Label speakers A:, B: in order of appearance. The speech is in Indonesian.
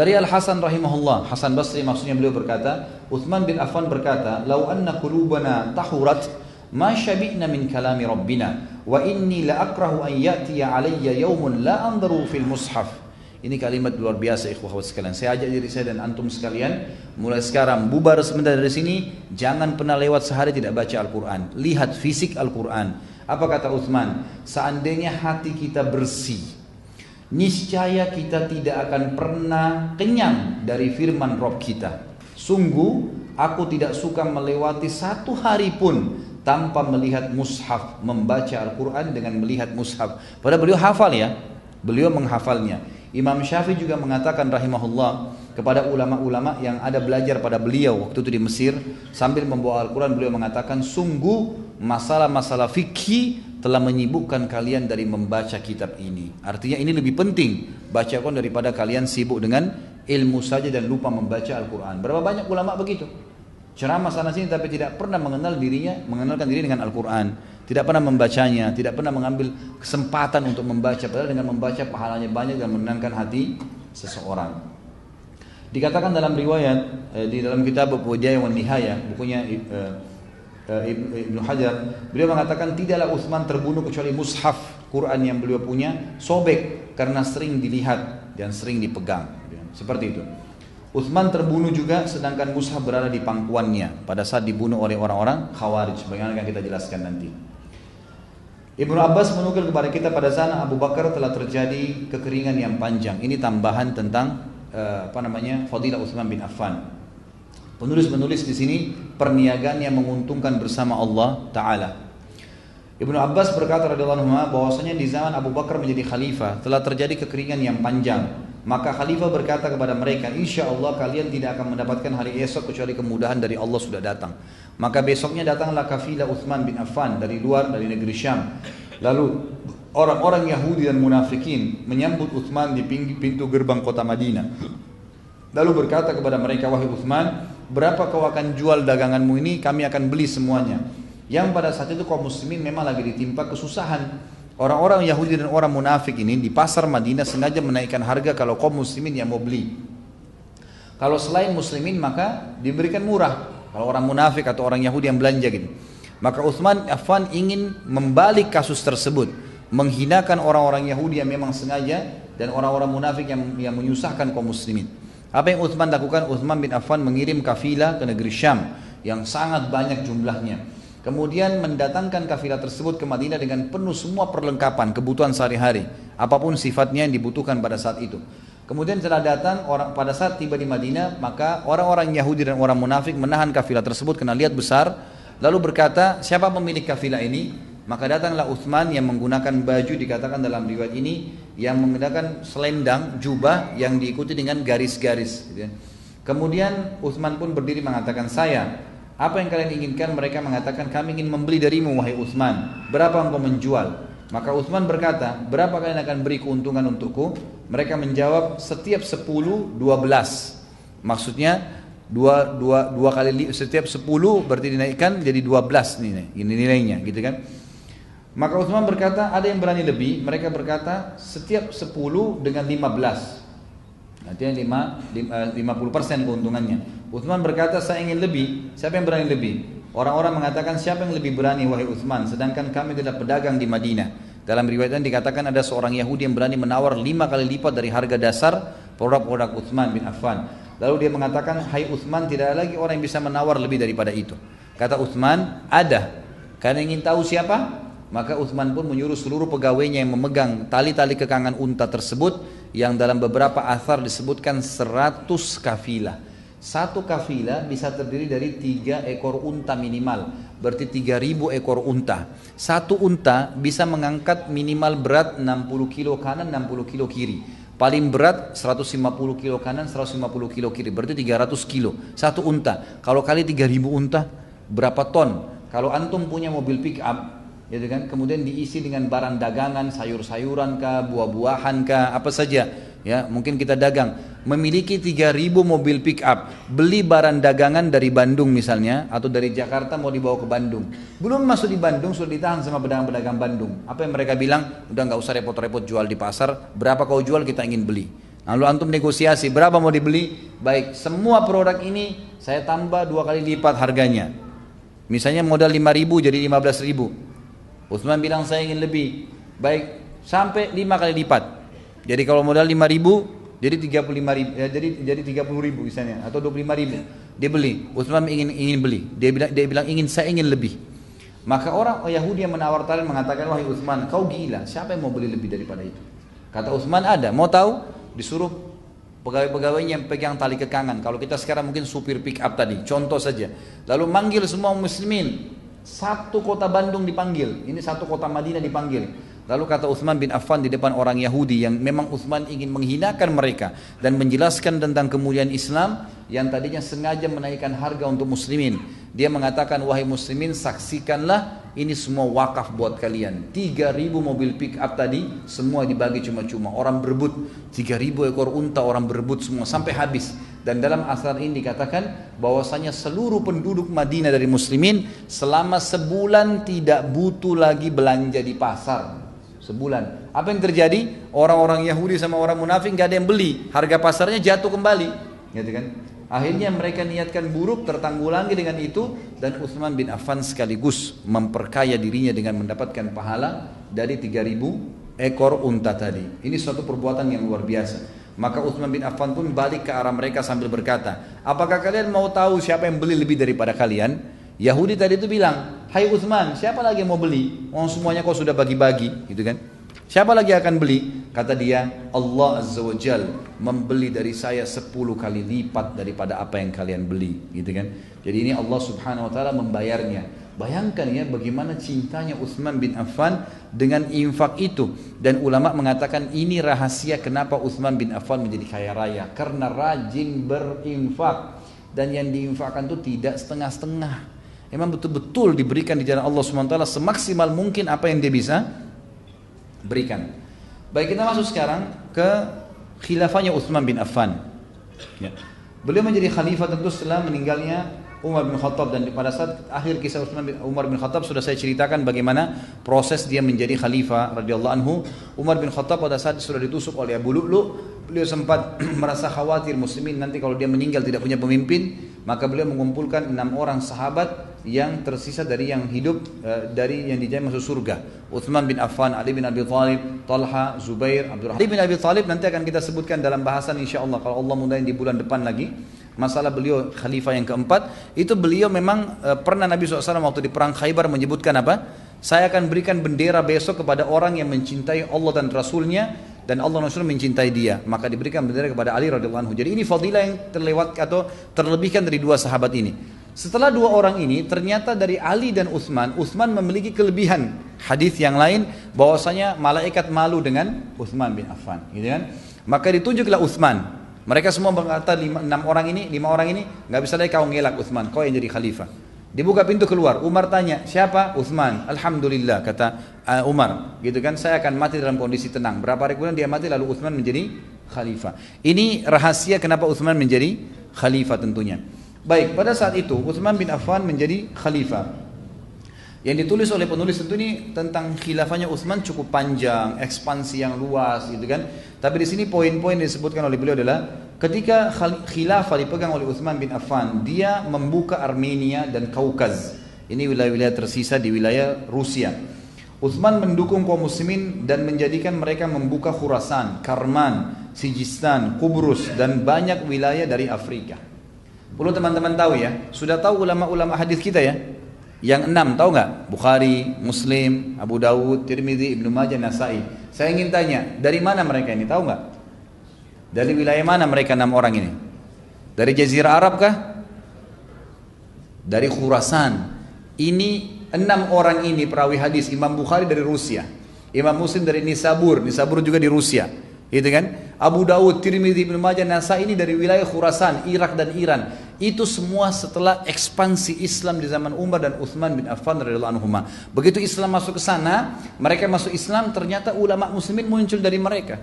A: Dari Al-Hasan rahimahullah, Hasan Basri maksudnya beliau berkata, Uthman bin Affan berkata, "Lau anna qulubana tahurat ma syabi'na min kalami rabbina wa inni la akrahu an ya'tiya alayya yawmun la anzaru fil mushaf." Ini kalimat luar biasa ikhwah sekalian. Saya ajak diri saya dan antum sekalian, mulai sekarang bubar sebentar dari sini, jangan pernah lewat sehari tidak baca Al-Qur'an. Lihat fisik Al-Qur'an. Apa kata Uthman? Seandainya hati kita bersih, niscaya kita tidak akan pernah kenyang dari firman Rabb kita. Sungguh aku tidak suka melewati satu hari pun tanpa melihat mushaf, membaca Al-Quran dengan melihat mushaf. Padahal beliau hafal ya, beliau menghafalnya. Imam Syafi'i juga mengatakan rahimahullah kepada ulama-ulama yang ada belajar pada beliau waktu itu di Mesir, sambil membawa Al-Quran beliau mengatakan, sungguh masalah-masalah fikih telah menyibukkan kalian dari membaca kitab ini. Artinya ini lebih penting baca Al-Quran daripada kalian sibuk dengan ilmu saja dan lupa membaca Al-Quran. Berapa banyak ulama begitu, ceramah sana sini tapi tidak pernah mengenalkan diri dengan Al-Quran, tidak pernah membacanya, tidak pernah mengambil kesempatan untuk membaca, padahal dengan membaca pahalanya banyak dan menenangkan hati seseorang. Dikatakan dalam riwayat di dalam kitab Bidayah wan Nihayah, bukunya Ibnu Hajar, beliau mengatakan tidaklah Utsman terbunuh kecuali mushaf Quran yang beliau punya sobek karena sering dilihat dan sering dipegang. Seperti itu. Utsman terbunuh juga sedangkan mushaf berada di pangkuannya pada saat dibunuh oleh orang-orang Khawarij, bagaimana akan kita jelaskan nanti. Ibnu Abbas menukil kepada kita pada zaman Abu Bakar telah terjadi kekeringan yang panjang. Ini tambahan tentang fadilah Utsman bin Affan. Penulis di sini perniagaan yang menguntungkan bersama Allah Ta'ala. Ibnu Abbas berkata radhiyallahu anhu bahwasanya di zaman Abu Bakar menjadi khalifah telah terjadi kekeringan yang panjang. Maka khalifah berkata kepada mereka, insya Allah kalian tidak akan mendapatkan hari esok kecuali kemudahan dari Allah sudah datang. Maka besoknya datanglah kafilah Utsman bin Affan dari luar, dari negeri Syam. Lalu orang-orang Yahudi dan munafikin menyambut Utsman di pintu gerbang kota Madinah. Lalu berkata kepada mereka, wahai Utsman, berapa kau akan jual daganganmu ini? Kami akan beli semuanya. Yang pada saat itu kaum muslimin memang lagi ditimpa kesusahan. Orang-orang Yahudi dan orang munafik ini di pasar Madinah sengaja menaikkan harga kalau kaum muslimin yang mau beli. Kalau selain muslimin maka diberikan murah. Kalau orang munafik atau orang Yahudi yang belanja gitu. Maka Utsman bin Affan ingin membalik kasus tersebut, menghinakan orang-orang Yahudi yang memang sengaja dan orang-orang munafik yang menyusahkan kaum muslimin. Apa yang Utsman lakukan? Utsman bin Affan mengirim kafilah ke negeri Syam yang sangat banyak jumlahnya. Kemudian mendatangkan kafilah tersebut ke Madinah dengan penuh semua perlengkapan kebutuhan sehari-hari, apapun sifatnya yang dibutuhkan pada saat itu. Kemudian setelah datang pada saat tiba di Madinah, maka orang-orang Yahudi dan orang munafik menahan kafilah tersebut karena lihat besar, lalu berkata, siapa pemilik kafilah ini? Maka datanglah Utsman yang menggunakan baju, dikatakan dalam riwayat ini, yang menggunakan selendang, jubah yang diikuti dengan garis-garis. Kemudian Utsman pun berdiri mengatakan, saya, apa yang kalian inginkan? Mereka mengatakan, kami ingin membeli darimu wahai Utsman. Berapa engkau menjual? Maka Utsman berkata, berapa kalian akan beri keuntungan untukku? Mereka menjawab, setiap 10, 12. Maksudnya dua kali, setiap 10 berarti dinaikkan jadi 12 nih, ini nilainya gitu kan. Maka Utsman berkata, ada yang berani lebih? Mereka berkata, setiap 10 dengan 15. Artinya 50% keuntungannya. Utsman berkata, saya ingin lebih. Siapa yang berani lebih? Orang-orang mengatakan, siapa yang lebih berani wahai Utsman? Sedangkan kami tidak pedagang di Madinah. Dalam riwayat dikatakan ada seorang Yahudi yang berani menawar 5 kali lipat dari harga dasar produk-produk Utsman bin Affan. Lalu dia mengatakan, hai Utsman, tidak ada lagi orang yang bisa menawar lebih daripada itu. Kata Utsman, ada. Kalian ingin tahu siapa? Maka Utsman pun menyuruh seluruh pegawainya yang memegang tali-tali kekangan unta tersebut, yang dalam beberapa athar disebutkan 100 kafilah. Satu kafilah bisa terdiri dari 3 ekor unta minimal, berarti 3000 ekor unta. Satu unta bisa mengangkat minimal berat 60 kilo kanan, 60 kilo kiri. Paling berat 150 kilo kanan, 150 kilo kiri, berarti 300 kilo. Satu unta. Kalau kali 3000 unta, berapa ton? Kalau antum punya mobil pick up, gitu kan, kemudian diisi dengan barang dagangan, sayur-sayuran kah, buah-buahan kah, apa saja, ya, mungkin kita dagang, memiliki 3000 mobil pick up, beli barang dagangan dari Bandung misalnya, atau dari Jakarta mau dibawa ke Bandung, belum masuk di Bandung sudah ditahan sama pedagang-pedagang Bandung. Apa yang mereka bilang? Udah nggak usah repot-repot jual di pasar, berapa kau jual kita ingin beli. Lalu antum negosiasi, berapa mau dibeli? Baik, semua produk ini saya tambah 2 kali lipat harganya. Misalnya modal 5.000 jadi 15.000. Utsman bilang saya ingin lebih. Baik, sampai 5 kali lipat. Jadi kalau modal 5.000 jadi 35.000, ya, jadi 30.000 misalnya atau 25.000. Dia beli. Utsman ingin beli. Dia bilang saya ingin lebih. Maka orang Yahudi yang menawarkan mengatakan, wahai Utsman, kau gila. Siapa yang mau beli lebih daripada itu? Kata Utsman, ada. Mau tahu? Disuruh pegawai-pegawainya yang pegang tali kekangan. Kalau kita sekarang mungkin supir pick up tadi, contoh saja. Lalu manggil semua muslimin. Satu kota Bandung dipanggil, ini satu kota Madinah dipanggil. Lalu kata Utsman bin Affan di depan orang Yahudi yang memang Utsman ingin menghinakan mereka dan menjelaskan tentang kemuliaan Islam yang tadinya sengaja menaikkan harga untuk muslimin. Dia mengatakan, wahai muslimin, saksikanlah ini semua wakaf buat kalian. 3.000 mobil pick up tadi semua dibagi cuma-cuma. Orang berebut, 3.000 ekor unta orang berebut semua sampai habis. Dan dalam asar ini dikatakan bahwasanya seluruh penduduk Madinah dari muslimin selama sebulan tidak butuh lagi belanja di pasar. Sebulan. Apa yang terjadi? Orang-orang Yahudi sama orang munafik gak ada yang beli. Harga pasarnya jatuh kembali. Gitu kan? Akhirnya mereka niatkan buruk, tertanggulangi dengan itu, dan Utsman bin Affan sekaligus memperkaya dirinya dengan mendapatkan pahala dari 3.000 ekor unta tadi. Ini suatu perbuatan yang luar biasa. Maka Utsman bin Affan pun balik ke arah mereka sambil berkata, apakah kalian mau tahu siapa yang beli lebih daripada kalian? Yahudi tadi itu bilang, hai Utsman, siapa lagi yang mau beli? Oh, semuanya kau sudah bagi-bagi, gitu kan? Siapa lagi akan beli? Kata dia, Allah Azza wa Jal membeli dari saya 10 kali lipat daripada apa yang kalian beli, gitu kan? Jadi ini Allah Subhanahu wa taala membayarnya. Bayangkan ya bagaimana cintanya Utsman bin Affan dengan infak itu. Dan ulama mengatakan ini rahasia kenapa Utsman bin Affan menjadi kaya raya, karena rajin berinfak. Dan yang diinfakkan itu tidak setengah-setengah. Memang betul-betul diberikan di jalan Allah Subhanahu wa taala semaksimal mungkin apa yang dia bisa berikan. Baik, kita masuk sekarang ke khilafahnya Utsman bin Affan. Ya. Beliau menjadi khalifah tentu setelah meninggalnya Umar bin Khattab, dan pada saat akhir kisah Umar bin Khattab sudah saya ceritakan bagaimana proses dia menjadi khalifah radhiyallahu anhu. Umar bin Khattab pada saat sudah ditusuk oleh Abu Lu'lu', beliau sempat merasa khawatir muslimin nanti kalau dia meninggal tidak punya pemimpin, maka beliau mengumpulkan 6 orang sahabat yang tersisa dari yang hidup, dari yang dijamin masuk surga. Utsman bin Affan, Ali bin Abi Thalib, Talha, Zubair, Abdurrahman. Ali bin Abi Thalib nanti akan kita sebutkan dalam bahasan insyaallah kalau Allah mudahin di bulan depan lagi. Masalah beliau khalifah yang keempat, itu beliau memang pernah Nabi SAW waktu di perang Khaybar menyebutkan apa? Saya akan berikan bendera besok kepada orang yang mencintai Allah dan Rasulnya, dan Allah dan Rasul mencintai dia. Maka diberikan bendera kepada Ali radhiyallahu anhu. Jadi ini fadilah yang terlewat atau terlebihkan dari 2 sahabat ini. Setelah 2 orang ini, ternyata dari Ali dan Utsman memiliki kelebihan. Hadis yang lain bahwasanya malaikat malu dengan Utsman bin Affan, gitu kan? Maka ditunjuklah Utsman. Mereka semua berkata 5 orang ini nggak bisa lagi kau ngelak Utsman, kau yang jadi khalifah. Dibuka pintu keluar, Umar tanya, siapa? Utsman. Alhamdulillah, kata Umar, gitu kan, saya akan mati dalam kondisi tenang. Berapa hari kemudian dia mati, lalu Utsman menjadi khalifah. Ini rahasia kenapa Utsman menjadi khalifah tentunya. Baik, pada saat itu Utsman bin Affan menjadi khalifah. Yang ditulis oleh penulis tentu ini tentang khilafahnya Utsman cukup panjang, ekspansi yang luas, gitu kan. Tapi di sini poin-poin yang disebutkan oleh beliau adalah ketika khilafah dipegang oleh Utsman bin Affan, dia membuka Armenia dan Kaukaz. Ini wilayah-wilayah tersisa di wilayah Rusia. Utsman mendukung kaum muslimin dan menjadikan mereka membuka Khurasan, Karman, Sijistan, Kubrus, dan banyak wilayah dari Afrika. Perlu teman-teman tahu ya, sudah tahu ulama-ulama hadis kita ya? Yang 6 tahu nggak? Bukhari, Muslim, Abu Dawud, Tirmidzi, Ibnu Majah, Nasai. Saya ingin tanya, dari mana mereka ini? Tahu nggak? Dari wilayah mana mereka 6 orang ini? Dari Jazirah Arab kah? Dari Khurasan. Ini 6 orang ini perawi hadis. Imam Bukhari dari Rusia, Imam Muslim dari Nisabur juga di Rusia, gitu kan? Abu Dawud, Tirmidzi, Ibnu Majah, Nasai ini dari wilayah Khurasan, Irak dan Iran. Itu semua setelah ekspansi Islam di zaman Umar dan Utsman bin Affan radhiyallahu anhuma. Begitu Islam masuk ke sana, mereka masuk Islam, ternyata ulama muslimin muncul dari mereka.